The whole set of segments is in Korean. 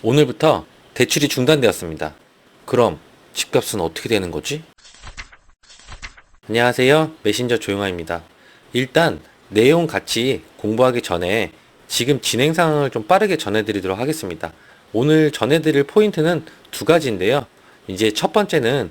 오늘부터 대출이 중단되었습니다. 그럼 집값은 어떻게 되는 거지? 안녕하세요. 메신저 조용아입니다. 일단 내용 같이 공부하기 전에 지금 진행 상황을 좀 빠르게 전해드리도록 하겠습니다. 오늘 전해드릴 포인트는 두 가지인데요. 이제 첫 번째는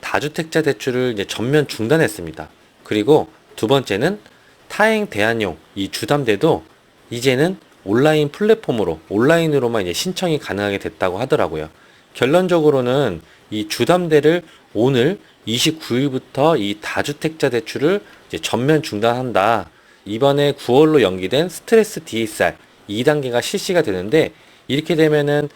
다주택자 대출을 이제 전면 중단했습니다. 그리고 두 번째는 타행 대안용 이 주담대도 이제는 온라인 플랫폼으로 온라인으로만 이제 신청이 가능하게 됐다고 하더라고요. 결론적으로는 이 주담대를 오늘 29일부터 이 다주택자 대출을 이제 전면 중단한다. 이번에 9월로 연기된 스트레스 DSR 2단계가 실시가 되는데, 이렇게 되면은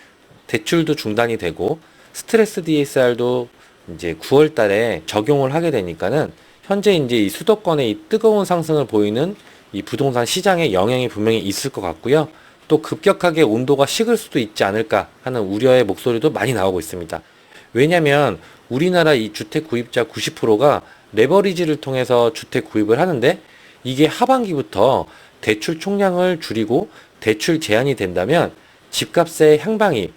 대출도 중단이 되고 스트레스 DSR도 이제 9월 달에 적용을 하게 되니까는 현재 이제 이 수도권의 이 뜨거운 상승을 보이는 이 부동산 시장에 영향이 분명히 있을 것 같고요. 또 급격하게 온도가 식을 수도 있지 않을까 하는 우려의 목소리도 많이 나오고 있습니다. 왜냐면 우리나라 이 주택 구입자 90%가 레버리지를 통해서 주택 구입을 하는데, 이게 하반기부터 대출 총량을 줄이고 대출 제한이 된다면 집값의 향방이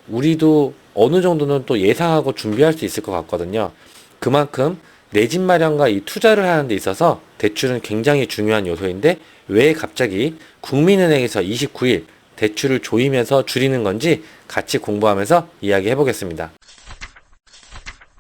우리도 어느 정도는 또 예상하고 준비할 수 있을 것 같거든요. 그만큼 내 집 마련과 이 투자를 하는 데 있어서 대출은 굉장히 중요한 요소인데, 왜 갑자기 국민은행에서 29일 대출을 조이면서 줄이는 건지 같이 공부하면서 이야기해 보겠습니다.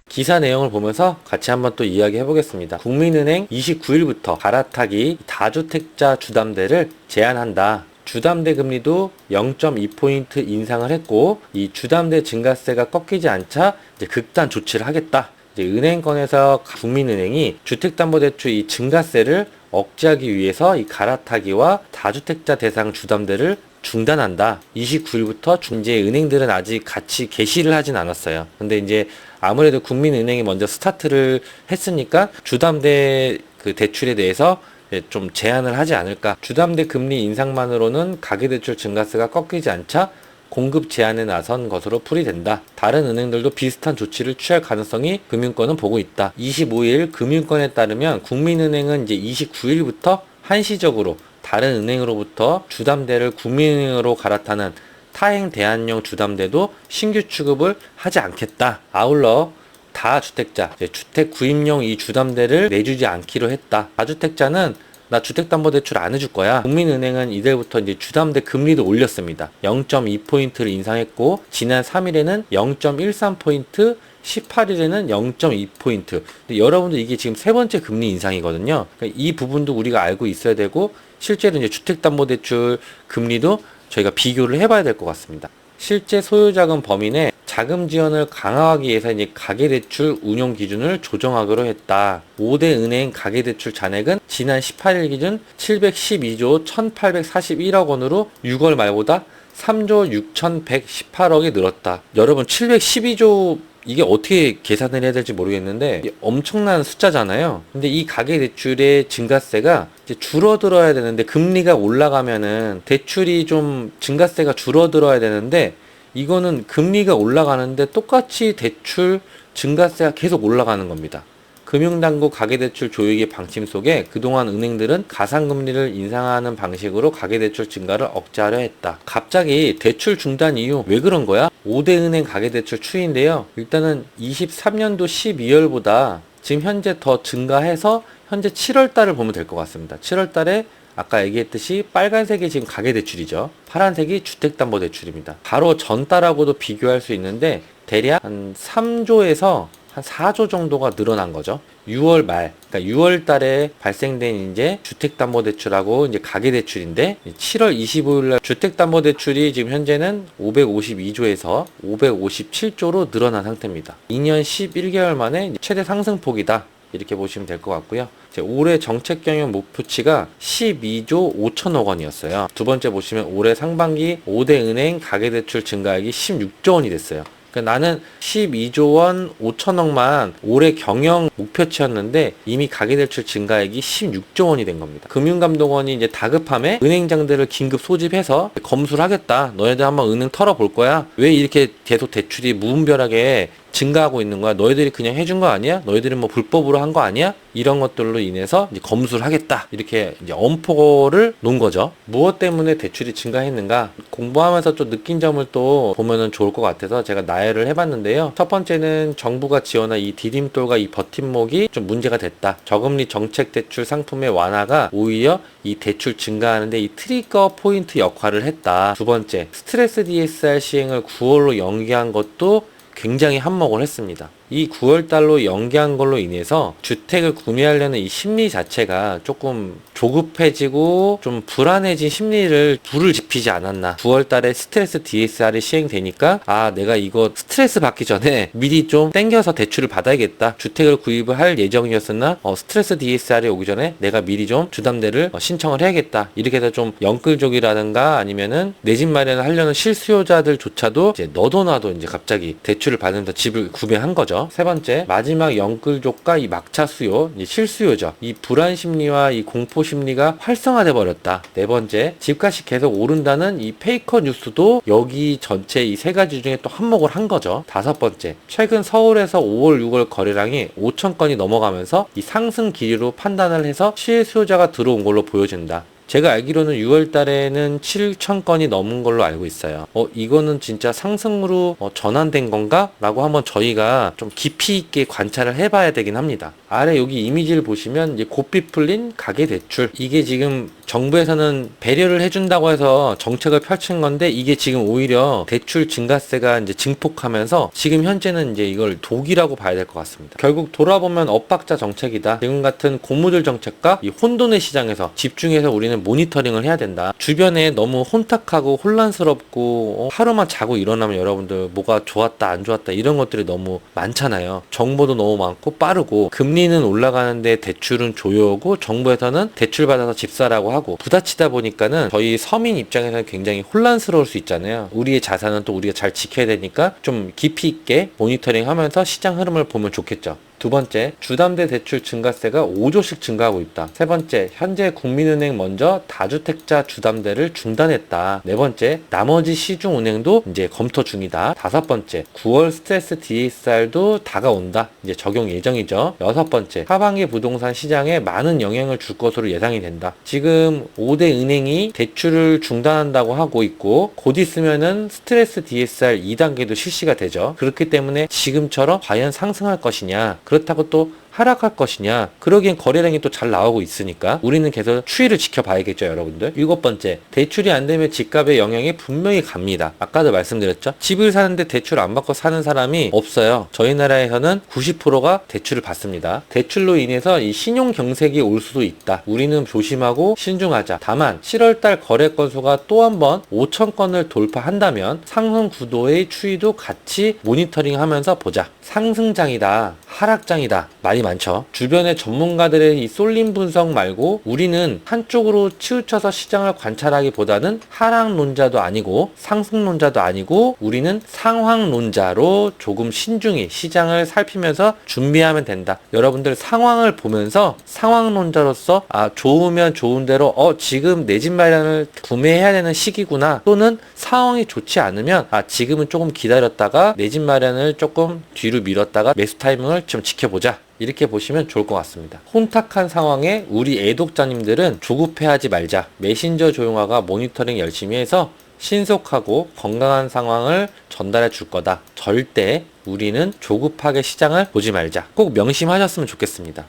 기사 내용을 보면서 같이 한번 또 이야기해 보겠습니다. 국민은행 29일부터 갈아타기 다주택자 주담대를 제한한다. 주담대 금리도 0.2포인트 인상을 했고, 이 주담대 증가세가 꺾이지 않자 이제 극단 조치를 하겠다. 이제 은행권에서 국민은행이 주택담보대출 이 증가세를 억제하기 위해서 이 갈아타기와 다주택자 대상 주담대를 중단한다. 29일부터 이제 은행들은 아직 같이 개시를 하진 않았어요. 근데 이제 아무래도 국민은행이 먼저 스타트를 했으니까 주담대 그 대출에 대해서 좀 제한을 하지 않을까. 주담대 금리 인상만으로는 가계대출 증가세가 꺾이지 않자 공급 제한에 나선 것으로 풀이된다. 다른 은행들도 비슷한 조치를 취할 가능성이 금융권은 보고 있다. 25일 금융권에 따르면 국민은행은 이제 29일부터 한시적으로 다른 은행으로부터 주담대를 국민은행으로 갈아타는 타행 대안용 주담대도 신규 취급을 하지 않겠다. 아울러 다주택자, 주택 구입용 이 주담대를 내주지 않기로 했다. 다주택자는 나 주택담보대출 안 해줄 거야. 국민은행은 이달부터 이제 주담대 금리도 올렸습니다. 0.2포인트를 인상했고, 지난 3일에는 0.13포인트, 18일에는 0.2포인트. 여러분들 이게 지금 세 번째 금리 인상이거든요. 그러니까 이 부분도 우리가 알고 있어야 되고, 실제로 이제 주택담보대출 금리도 저희가 비교를 해봐야 될 것 같습니다. 실제 소유자금 범위 내 자금 지원을 강화하기 위해서 이제 가계대출 운용 기준을 조정하기로 했다. 5대 은행 가계대출 잔액은 지난 18일 기준 712조 1841억 원으로 6월 말보다 3조 6118억이 늘었다. 여러분 712조 이게 어떻게 계산을 해야 될지 모르겠는데 엄청난 숫자잖아요. 근데 이 가계대출의 증가세가 이제 줄어들어야 되는데, 금리가 올라가면은 대출이 좀 증가세가 줄어들어야 되는데, 이거는 금리가 올라가는데 똑같이 대출 증가세가 계속 올라가는 겁니다. 금융당국 가계대출 조이기 방침 속에 그동안 은행들은 가상금리를 인상하는 방식으로 가계대출 증가를 억제하려 했다. 갑자기 대출 중단 이유 왜 그런 거야? 5대 은행 가계대출 추이인데요. 일단은 23년도 12월보다 지금 현재 더 증가해서 현재 7월 달을 보면 될 것 같습니다. 7월 달에 아까 얘기했듯이 빨간색이 지금 가계대출이죠. 파란색이 주택담보대출입니다. 바로 전달하고도 비교할 수 있는데 대략 한 3조에서 한 4조 정도가 늘어난 거죠. 6월 말, 그러니까 6월 달에 발생된 이제 주택담보대출하고 이제 가계대출인데, 7월 25일 날 주택담보대출이 지금 현재는 552조에서 557조로 늘어난 상태입니다. 2년 11개월 만에 최대 상승폭이다. 이렇게 보시면 될 것 같고요. 올해 정책경영 목표치가 12조 5천억 원이었어요. 두 번째 보시면 올해 상반기 5대 은행 가계대출 증가액이 16조 원이 됐어요. 그러니까 나는 12조 원 5천억만 올해 경영 목표치였는데 이미 가계대출 증가액이 16조 원이 된 겁니다. 금융감독원이 이제 다급함에 은행장들을 긴급 소집해서 검수를 하겠다. 너네들 한번 은행 털어볼 거야. 왜 이렇게 계속 대출이 무분별하게 증가하고 있는 거야. 너희들이 그냥 해준 거 아니야? 너희들은 뭐 불법으로 한 거 아니야? 이런 것들로 인해서 이제 검수를 하겠다. 이렇게 이제 엄포를 놓은 거죠. 무엇 때문에 대출이 증가했는가? 공부하면서 좀 느낀 점을 또 보면은 좋을 것 같아서 제가 나열을 해봤는데요. 첫 번째는 정부가 지원한 이 디딤돌과 이 버팀목이 좀 문제가 됐다. 저금리 정책 대출 상품의 완화가 오히려 이 대출 증가하는데 이 트리거 포인트 역할을 했다. 두 번째, 스트레스 DSR 시행을 9월로 연기한 것도 굉장히 한몫을 했습니다. 이 9월달로 연기한 걸로 인해서 주택을 구매하려는 이 심리 자체가 조금 조급해지고 좀 불안해진 심리를 불을 지피지 않았나. 9월달에 스트레스 DSR이 시행되니까 내가 이거 스트레스 받기 전에 미리 좀 땡겨서 대출을 받아야겠다. 주택을 구입을 할 예정이었으나 스트레스 DSR이 오기 전에 내가 미리 좀 주담대를 신청을 해야겠다. 이렇게 해서 좀 영끌족이라든가 아니면은 내 집 마련을 하려는 실수요자들조차도 이제 너도 나도 이제 갑자기 대출을 받으면서 집을 구매한 거죠. 세 번째, 마지막 영끌족과 이 막차 수요, 이 실수요죠. 이 불안 심리와 이 공포 심리가 활성화돼 버렸다. 네 번째, 집값이 계속 오른다는 이 페이커 뉴스도 여기 전체 이 세 가지 중에 또 한몫을 한 거죠. 다섯 번째, 최근 서울에서 5월, 6월 거래량이 5천 건이 넘어가면서 이 상승 기류로 판단을 해서 실수요자가 들어온 걸로 보여진다. 제가 알기로는 6월 달에는 7천 건이 넘은 걸로 알고 있어요. 이거는 진짜 상승으로 전환된 건가? 라고 한번 저희가 좀 깊이 있게 관찰을 해봐야 되긴 합니다. 아래 여기 이미지를 보시면 이제 고삐 풀린 가계대출. 이게 지금 정부에서는 배려를 해준다고 해서 정책을 펼친 건데 이게 지금 오히려 대출 증가세가 이제 증폭하면서 지금 현재는 이제 이걸 독이라고 봐야 될 것 같습니다. 결국 돌아보면 엇박자 정책이다. 지금 같은 고무줄 정책과 이 혼돈의 시장에서 집중해서 우리는 모니터링을 해야 된다. 주변에 너무 혼탁하고 혼란스럽고 하루만 자고 일어나면 여러분들 뭐가 좋았다 안 좋았다 이런 것들이 너무 많잖아요. 정보도 너무 많고 빠르고 금리는 올라가는데 대출은 조여오고 정부에서는 대출 받아서 집 사라고 하고 부딪히다 보니까는 저희 서민 입장에서는 굉장히 혼란스러울 수 있잖아요. 우리의 자산은 또 우리가 잘 지켜야 되니까 좀 깊이 있게 모니터링 하면서 시장 흐름을 보면 좋겠죠. 두 번째, 주담대 대출 증가세가 5조씩 증가하고 있다. 세 번째, 현재 국민은행 먼저 다주택자 주담대를 중단했다. 네 번째, 나머지 시중은행도 이제 검토 중이다. 다섯 번째, 9월 스트레스 DSR도 다가온다. 이제 적용 예정이죠. 여섯 번째, 하반기 부동산 시장에 많은 영향을 줄 것으로 예상이 된다. 지금 5대 은행이 대출을 중단한다고 하고 있고 곧 있으면은 스트레스 DSR 2단계도 실시가 되죠. 그렇기 때문에 지금처럼 과연 상승할 것이냐, 그렇다고 또 하락할 것이냐, 그러기엔 거래량이 또 잘 나오고 있으니까 우리는 계속 추이를 지켜봐야겠죠, 여러분들. 일곱 번째, 대출이 안 되면 집값의 영향이 분명히 갑니다. 아까도 말씀드렸죠. 집을 사는데 대출 안 받고 사는 사람이 없어요. 저희 나라에서는 90%가 대출을 받습니다. 대출로 인해서 이 신용 경색이 올 수도 있다. 우리는 조심하고 신중하자. 다만 7월달 거래 건수가 또 한 번 5천 건을 돌파한다면 상승 구도의 추이도 같이 모니터링하면서 보자. 상승장이다, 하락장이다, 말이 많죠. 주변의 전문가들의 이 쏠림 분석 말고 우리는 한쪽으로 치우쳐서 시장을 관찰하기보다는 하락론자도 아니고 상승론자도 아니고 우리는 상황론자로 조금 신중히 시장을 살피면서 준비하면 된다. 여러분들 상황을 보면서 상황론자로서 좋으면 좋은 대로 지금 내 집 마련을 구매해야 되는 시기구나, 또는 상황이 좋지 않으면 지금은 조금 기다렸다가 내 집 마련을 조금 뒤로 밀었다가 매수 타이밍을 좀 지켜보자. 이렇게 보시면 좋을 것 같습니다. 혼탁한 상황에 우리 애독자님들은 조급해하지 말자. 메신저 조용화가 모니터링 열심히 해서 신속하고 건강한 상황을 전달해 줄 거다. 절대 우리는 조급하게 시장을 보지 말자. 꼭 명심하셨으면 좋겠습니다.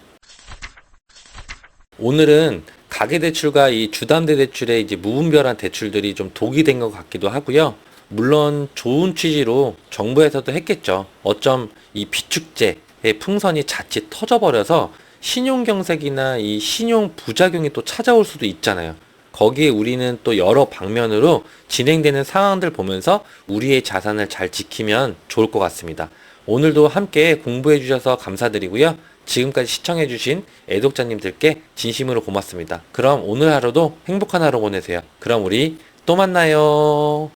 오늘은 가계대출과 이 주담대 대출의 이제 무분별한 대출들이 좀 독이 된 것 같기도 하고요. 물론 좋은 취지로 정부에서도 했겠죠. 어쩜 이 비축제의 풍선이 자칫 터져버려서 신용경색이나 이 신용 부작용이 또 찾아올 수도 있잖아요. 거기에 우리는 또 여러 방면으로 진행되는 상황들 보면서 우리의 자산을 잘 지키면 좋을 것 같습니다. 오늘도 함께 공부해 주셔서 감사드리고요. 지금까지 시청해 주신 애독자님들께 진심으로 고맙습니다. 그럼 오늘 하루도 행복한 하루 보내세요. 그럼 우리 또 만나요.